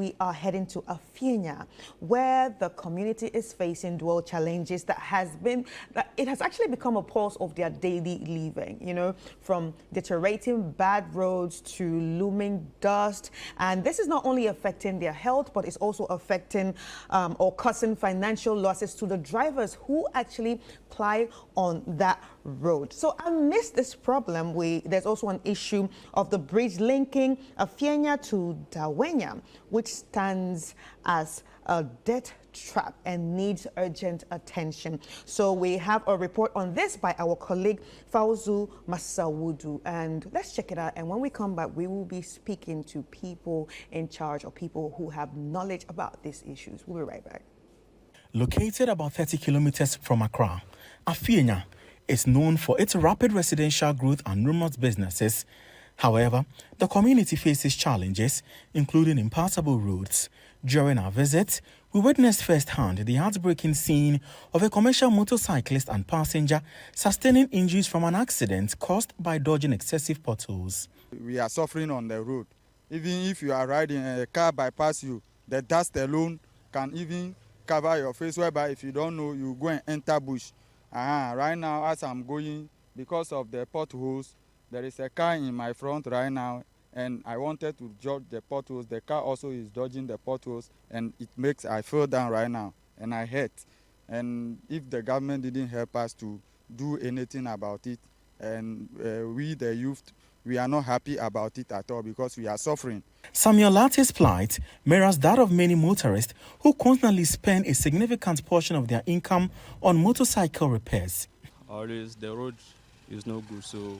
we are heading to Afienya, where the community is facing dual challenges that it has actually become a pulse of their daily living, you know, from deteriorating bad roads to looming dust. And this is not only affecting their health, but it's also affecting or causing financial losses to the drivers who actually ply on that road. So amidst this problem, there's also an issue of the bridge linking Afienya to Dawenya, which stands as a death trap and needs urgent attention. So we have a report on this by our colleague Fauzu Masawudu, and let's check it out. And when we come back, we will be speaking to people in charge or people who have knowledge about these issues. We'll be right back. Located about 30 kilometers from Accra, Afienya is known for its rapid residential growth and numerous businesses. However, the community faces challenges, including impassable roads. During our visit, we witnessed firsthand the heartbreaking scene of a commercial motorcyclist and passenger sustaining injuries from an accident caused by dodging excessive potholes. We are suffering on the road. Even if you are riding and a car bypass you, the dust alone can even cover your face, whereby if you don't know, you go and enter bush. Right now, as I'm going, because of the potholes, there is a car in my front right now, and I wanted to dodge the potholes. The car also is dodging the potholes, and I fell down right now, and I hurt. And if the government didn't help us to do anything about it, and we, the youth, we are not happy about it at all because we are suffering. Samuel Late's plight mirrors that of many motorists who constantly spend a significant portion of their income on motorcycle repairs. Always the road is no good, so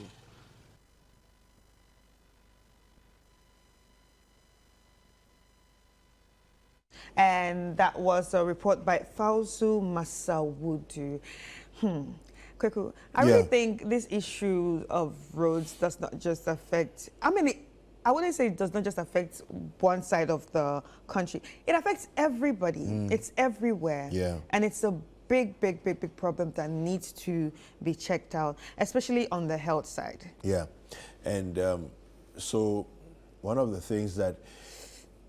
and that was a report by Fauzu Masawudu. Kweku, I really think this issue of roads does not just affect, I wouldn't say it does not just affect one side of the country. It affects everybody. It's everywhere. Yeah. And it's a big problem that needs to be checked out, especially on the health side. Yeah. And so one of the things that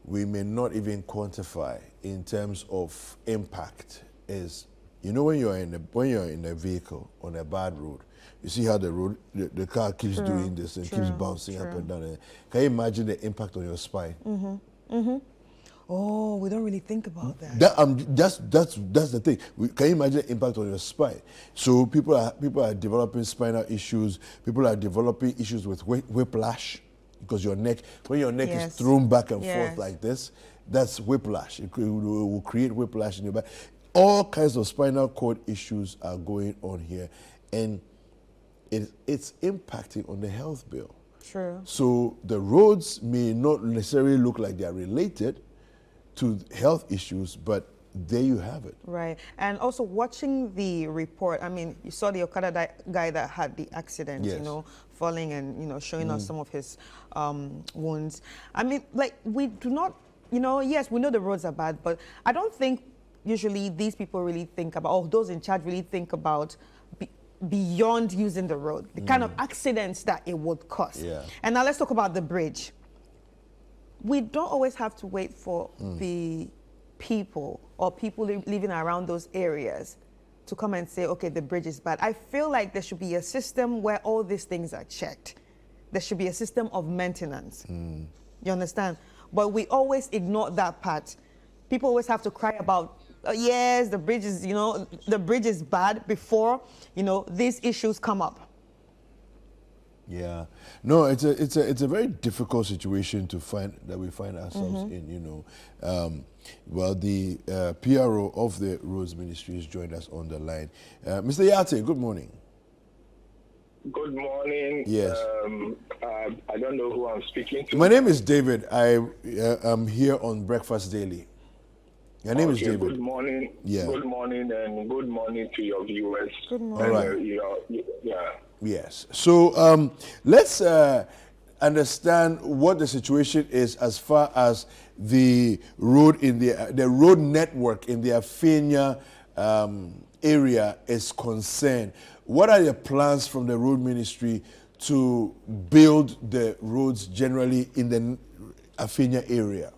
we may not even quantify in terms of impact is, you know, when you're in a vehicle on a bad road, you see how the car keeps doing this and keeps bouncing up and down. Can you imagine the impact on your spine? Oh, we don't really think about that. That's the thing. Can you imagine the impact on your spine? So people are developing spinal issues. People are developing issues with whiplash, because when your neck is thrown back and forth like this, that's whiplash. It will create whiplash in your back. All kinds of spinal cord issues are going on here, and it's impacting on the health bill. True. So the roads may not necessarily look like they are related to health issues, but there you have it. Right. And also watching the report, I mean, you saw the Okada guy that had the accident, you know, falling and, you know, showing us some of his wounds. I mean, like, we do not, you know, yes, we know the roads are bad, but I don't think usually these people really think about, or those in charge really think about beyond using the road, the kind of accidents that it would cause. Yeah. And now let's talk about the bridge. We don't always have to wait for the people or people living around those areas to come and say, okay, the bridge is bad. I feel like there should be a system where all these things are checked. There should be a system of maintenance. You understand? But we always ignore that part. People always have to cry about, yes, the bridge is, you know, the bridge is bad before, you know, these issues come up. Yeah, no, it's a very difficult situation we find ourselves in. You know, well, the PRO of the Roads Ministry has joined us on the line. Mr. Yate, good morning. Good morning. Yes. I don't know who I'm speaking to. My name is David. I am here on Breakfast Daily. Your name is David. Good morning. Yeah. Good morning, and good morning to your viewers. Good morning. All right. Yeah. Yes. So let's understand what the situation is as far as the road in the road network in the Afienya area is concerned. What are the plans from the road ministry to build the roads generally in the Afienya area?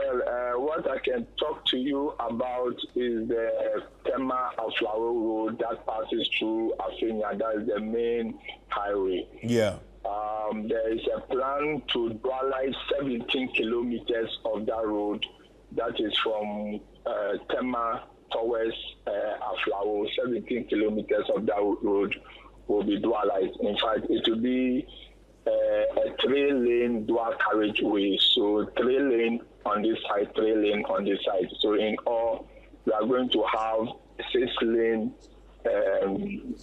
Well, what I can talk to you about is the Tema Aflao Road that passes through Afienya. That is the main highway. Yeah. There is a plan to dualize 17 kilometers of that road. That is from Tema towards Aflao. 17 kilometers of that road will be dualized. In fact, it will be a 3-lane dual carriageway. So 3-lane on this side, 3-lane on this side. So in all, we are going to have 6-lane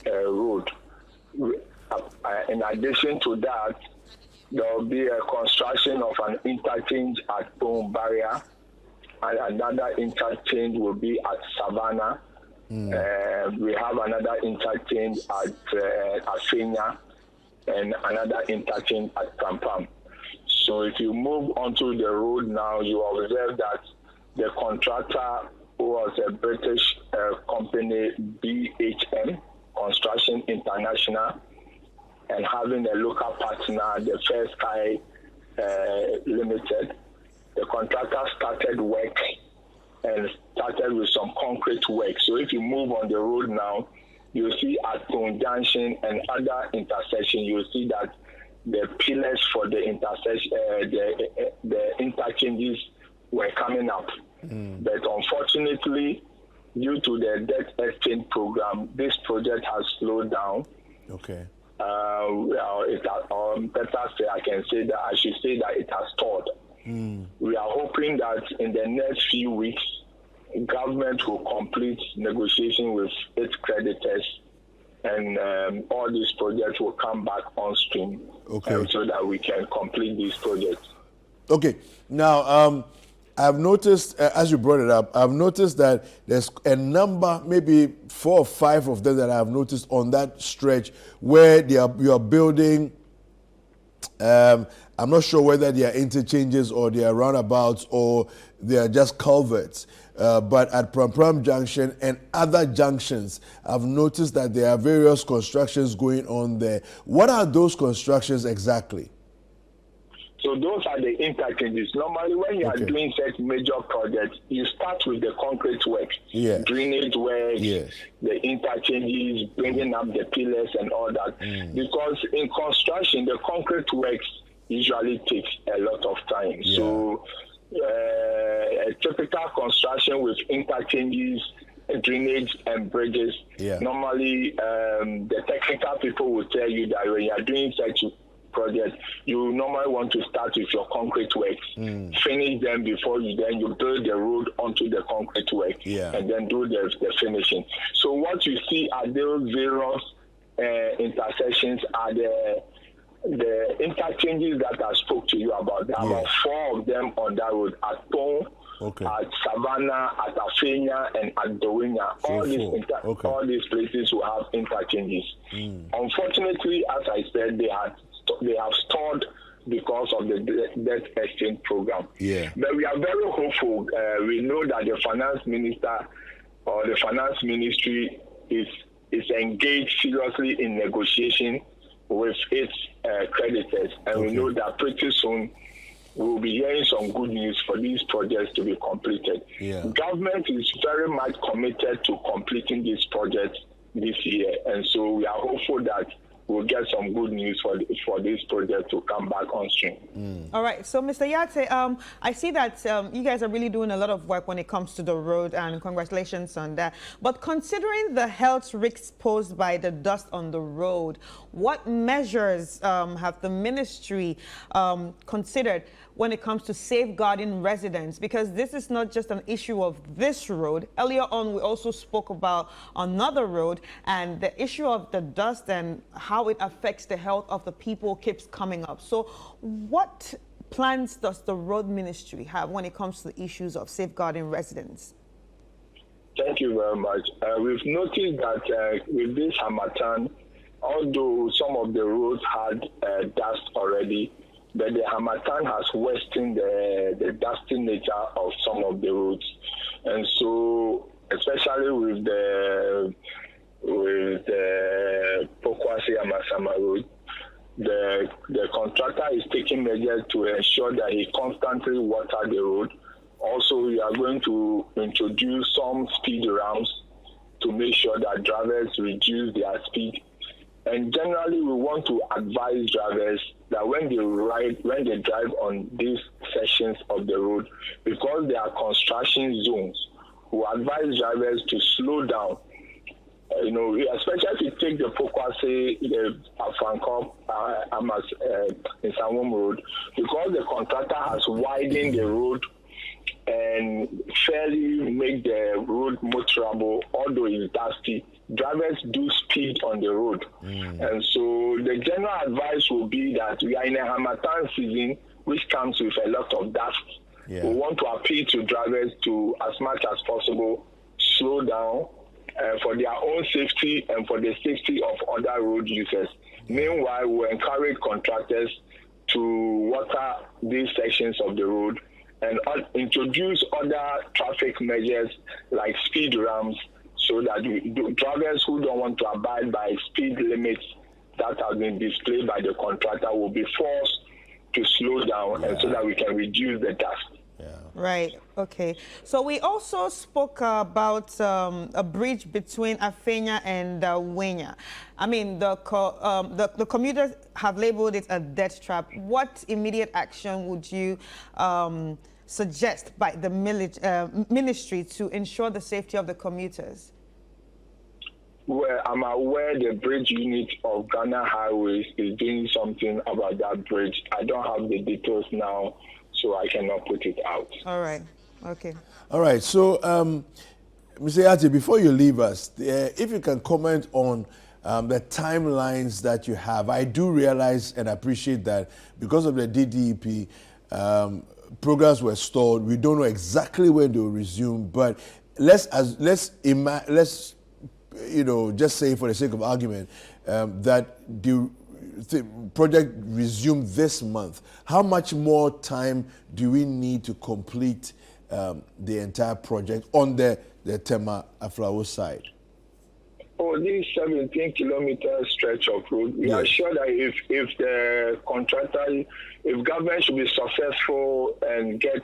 road. In addition to that, there will be a construction of an interchange at Pong Barrier, and another interchange will be at Savannah. We have another interchange at Afienya, and another interchange at Pampam. So if you move onto the road now, you observe that the contractor was a British company, BHM Construction International, and having a local partner, the Fair Sky Limited. The contractor started work and started with some concrete work. So if you move on the road now, you see at Pong Junction and other intersections, you see that the pillars for the intersection, the interchanges were coming up. But unfortunately, due to the debt exchange program, this project has slowed down. Okay. Better say I should say that it has stalled. We are hoping that in the next few weeks, government will complete negotiation with its creditors, and all these projects will come back on stream, so that we can complete these projects. Okay. Now, I've noticed, as you brought it up, I've noticed that there's a number, maybe 4 or 5 of them that I've noticed on that stretch where you are building. I'm not sure whether they are interchanges or they are roundabouts or they are just culverts. But at Pram Junction and other junctions, I've noticed that there are various constructions going on there. What are those constructions exactly? So those are the interchanges. Normally, when you are doing such major projects, you start with the concrete works, drainage works, the interchanges, bringing up the pillars and all that. Because in construction, the concrete works usually takes a lot of time. So a typical construction with interchanges, drainage and bridges, normally the technical people will tell you that when you are doing such project, you normally want to start with your concrete works, finish them before you build the road onto the concrete work, and then do the finishing. So what you see at those various intersections are the interchanges that I spoke to you about. There are about 4 of them on that road at Pong, at Savannah, at Afienya, and at Dowenya. All these places will have interchanges. Unfortunately, as I said, they have stalled because of the debt exchange program. But we are very hopeful. We know that the finance minister or the finance ministry is engaged seriously in negotiation with its creditors, and we know that pretty soon we'll be hearing some good news for these projects to be completed. Government is very much committed to completing these projects this year, and so we are hopeful that we'll get some good news for this project to come back on stream. All right. So, Mr. Yate, I see that you guys are really doing a lot of work when it comes to the road, and congratulations on that. But considering the health risks posed by the dust on the road, what measures have the ministry considered when it comes to safeguarding residents? Because this is not just an issue of this road. Earlier on, we also spoke about another road, and the issue of the dust and how it affects the health of the people keeps coming up. So what plans does the road ministry have when it comes to the issues of safeguarding residents? Thank you very much. We've noticed that with this Harmattan, although some of the roads had dust already, but the Harmattan has worsened the dusty nature of some of the roads. And so, especially with the Pokwase Amasama road, the contractor is taking measures to ensure that he constantly waters the road Also, we are going to introduce some speed ramps to make sure that drivers reduce their speed. And generally, we want to advise drivers that when they drive on these sections of the road, because they are construction zones, we advise drivers to slow down. Especially if you take the Pokwase, the Afankop, Amas, in Sanwom Road, because the contractor has widened the road and fairly make the road motorable, although it's dusty. Drivers do speed on the road. And so the general advice will be that we are in a Harmattan season, which comes with a lot of dust. We want to appeal to drivers to, as much as possible, slow down for their own safety and for the safety of other road users. Meanwhile, we encourage contractors to water these sections of the road and introduce other traffic measures like speed ramps, so that drivers who don't want to abide by speed limits that have been displayed by the contractor will be forced to slow down, and so that we can reduce the dust. Right. Okay. So we also spoke about a bridge between Afienya and Wenya. I mean, the commuters have labeled it a death trap. What immediate action would you suggest by the ministry to ensure the safety of the commuters? Well, I'm aware the bridge unit of Ghana Highways is doing something about that bridge. I don't have the details now, so I cannot put it out. All right. Okay. All right. So, Mr. Yati, before you leave us, if you can comment on the timelines that you have. I do realize and appreciate that because of the DDEP, programs were stalled. We don't know exactly when they will resume, but let's just say for the sake of argument that the project resumed this month. How much more time do we need to complete the entire project on the Tema Aflao side? Oh, this 17-kilometer stretch of road, we are sure that if the contractor, if government should be successful and get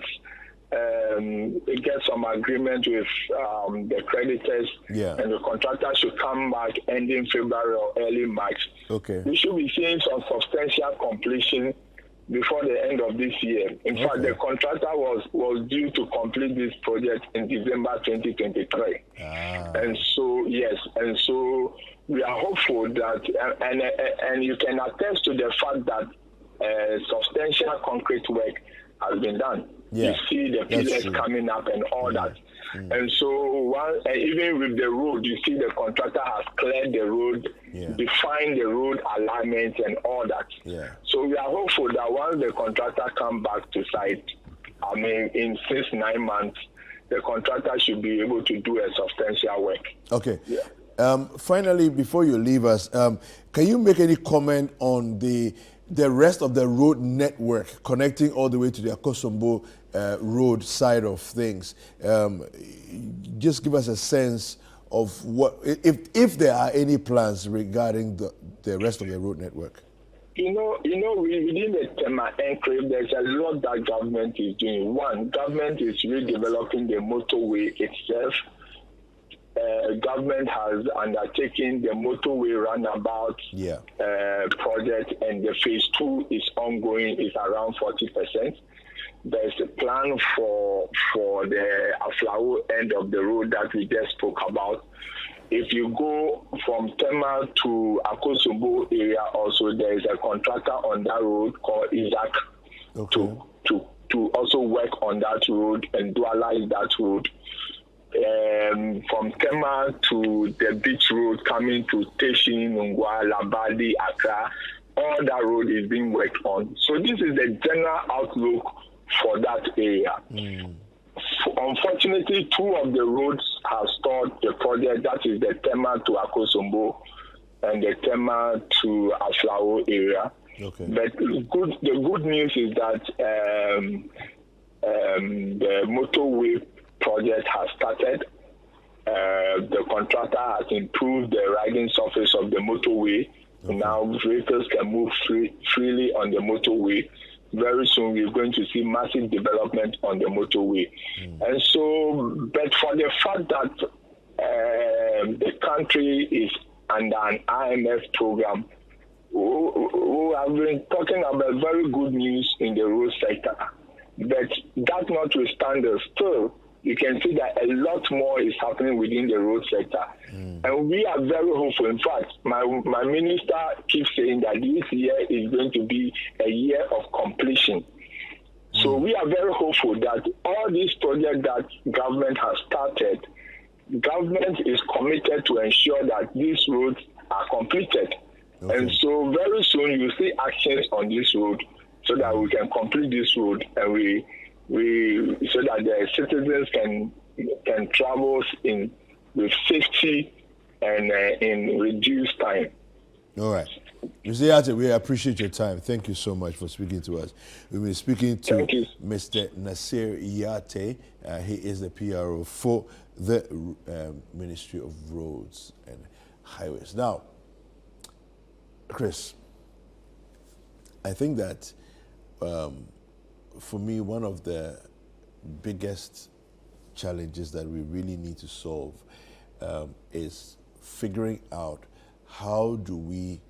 some agreement with the creditors, and the contractor should come back ending February or early March. We should be seeing some substantial completion before the end of this year. In fact, the contractor was due to complete this project in December 2023. And so, we are hopeful that, and you can attest to the fact that substantial concrete work has been done. You see the pillars coming up and all that. And so even with the road, you see the contractor has cleared the road, defined the road alignment and all that. So we are hopeful that once the contractor comes back to site, I mean, in 6-9 months, the contractor should be able to do a substantial work. Okay. Finally, before you leave us, can you make any comment on the rest of the road network connecting all the way to the Akosombo road side of things? Just give us a sense of what, if there are any plans regarding the rest of the road network. Within the Tema enclave, there's a lot that government is doing. One, government is redeveloping the motorway itself. Government has undertaken the motorway roundabout project, and the phase 2 is ongoing, is around 40%. There's a plan for the Aflao end of the road that we just spoke about. If you go from Tema to Akosombo area, also there is a contractor on that road called Isaac to also work on that road and dualize that road. From Tema to the beach road coming to Teshin, Nungwa, Labadi, Accra, all that road is being worked on. So this is the general outlook for that area. Unfortunately, 2 of the roads have stalled the project. That is the Tema to Akosombo and the Tema to Aflao area. But the good news is that the motorway project has started. The contractor has improved the riding surface of the motorway. Now vehicles can move freely on the motorway. very soon we're going to see massive development on the motorway. And so, but for the fact that the country is under an IMF program, we have been talking about very good news in the road sector. But that notwithstanding, still, you can see that a lot more is happening within the road sector. And we are very hopeful. In fact, my minister keeps saying that this year is going to be a year of completion. So we are very hopeful that all these projects that government has started, government is committed to ensure that these roads are completed. Okay. And so very soon you see actions on this road so that we can complete this road, and we so that the citizens can travel with safety and in reduced time. All right. Mr. Yate, we appreciate your time. Thank you so much for speaking to us. We've been speaking to Mr. Nasir Yate. He is the PRO for the Ministry of Roads and Highways. Now, Chris, I think that for me, one of the biggest challenges that we really need to solve is figuring out how do we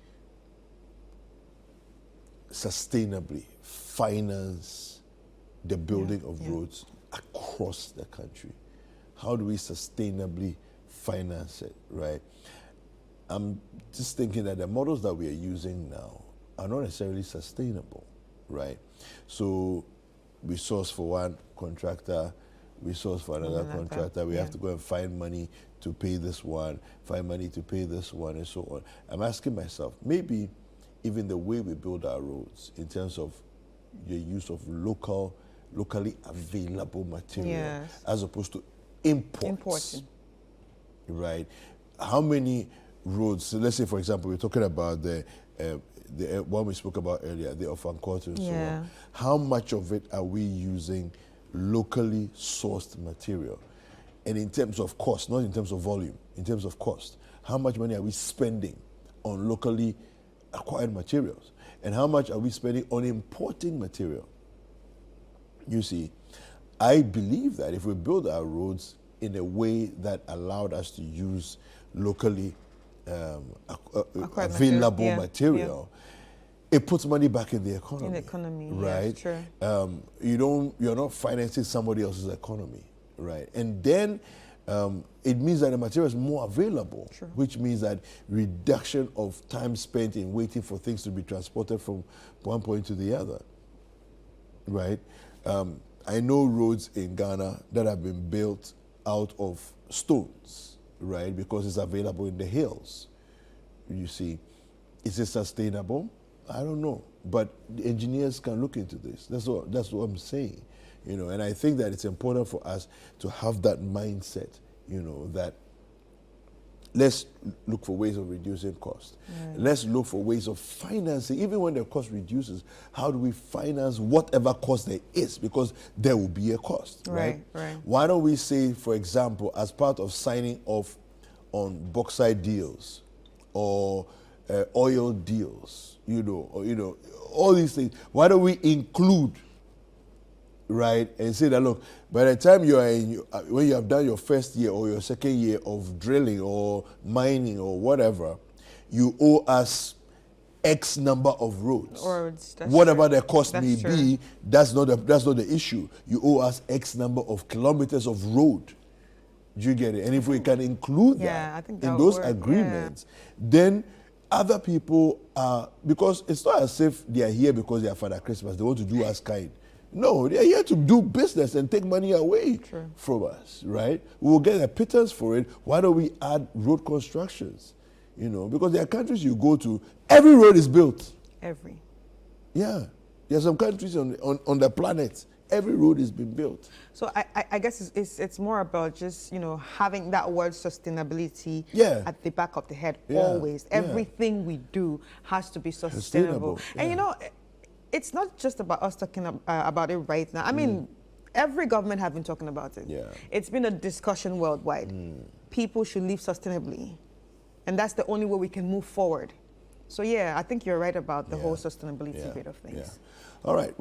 sustainably finance the building of roads across the country. How do we sustainably finance it, right? I'm just thinking that the models that we are using now are not necessarily sustainable, right? So we source for one contractor, we source for another contractor, we have to go and find money to pay this one, find money to pay this one, and so on. I'm asking myself, maybe even the way we build our roads in terms of the use of locally available material as opposed to importing. Right? How many roads, so let's say for example, we're talking about the one we spoke about earlier, the Ofankoto and so on. How much of it are we using locally sourced material? And in terms of cost, not in terms of volume, in terms of cost, how much money are we spending on locally acquired materials? And how much are we spending on importing material? You see, I believe that if we build our roads in a way that allowed us to use locally available material, it puts money back in the economy. In the economy, right? True. You're not financing somebody else's economy, right? And then it means that the material is more available, which means that reduction of time spent in waiting for things to be transported from one point to the other, right? I know roads in Ghana that have been built out of stones, right? Because it's available in the hills. You see, is it sustainable? I don't know, but the engineers can look into this. That's what I'm saying, you know. And I think that it's important for us to have that mindset, you know, that let's look for ways of reducing cost. Let's look for ways of financing, even when the cost reduces. How do we finance whatever cost there is? Because there will be a cost, right? Why don't we say, for example, as part of signing off on bauxite deals or oil deals, you know, all these things. Why don't we include, right, and say that, look, by the time you are when you have done your first year or your second year of drilling or mining or whatever, you owe us X number of roads. Whatever the cost may be, that's not the issue. You owe us X number of kilometers of road. Do you get it? And if we can include that in those agreements, then other people are, because it's not as if they are here because they are Father Christmas, they want to do us kind. No, they are here to do business and take money away from us, right? We will get a pittance for it. Why don't we add road constructions? You know, because there are countries you go to, every road is built. Yeah. There are some countries on the planet, every road has been built. So I guess it's more about just, you know, having that word sustainability at the back of the head always. Everything we do has to be sustainable. And you know, it's not just about us talking about it right now. I mean, every government have been talking about it. It's been a discussion worldwide. People should live sustainably. And that's the only way we can move forward. So yeah, I think you're right about the whole sustainability bit of things. All right.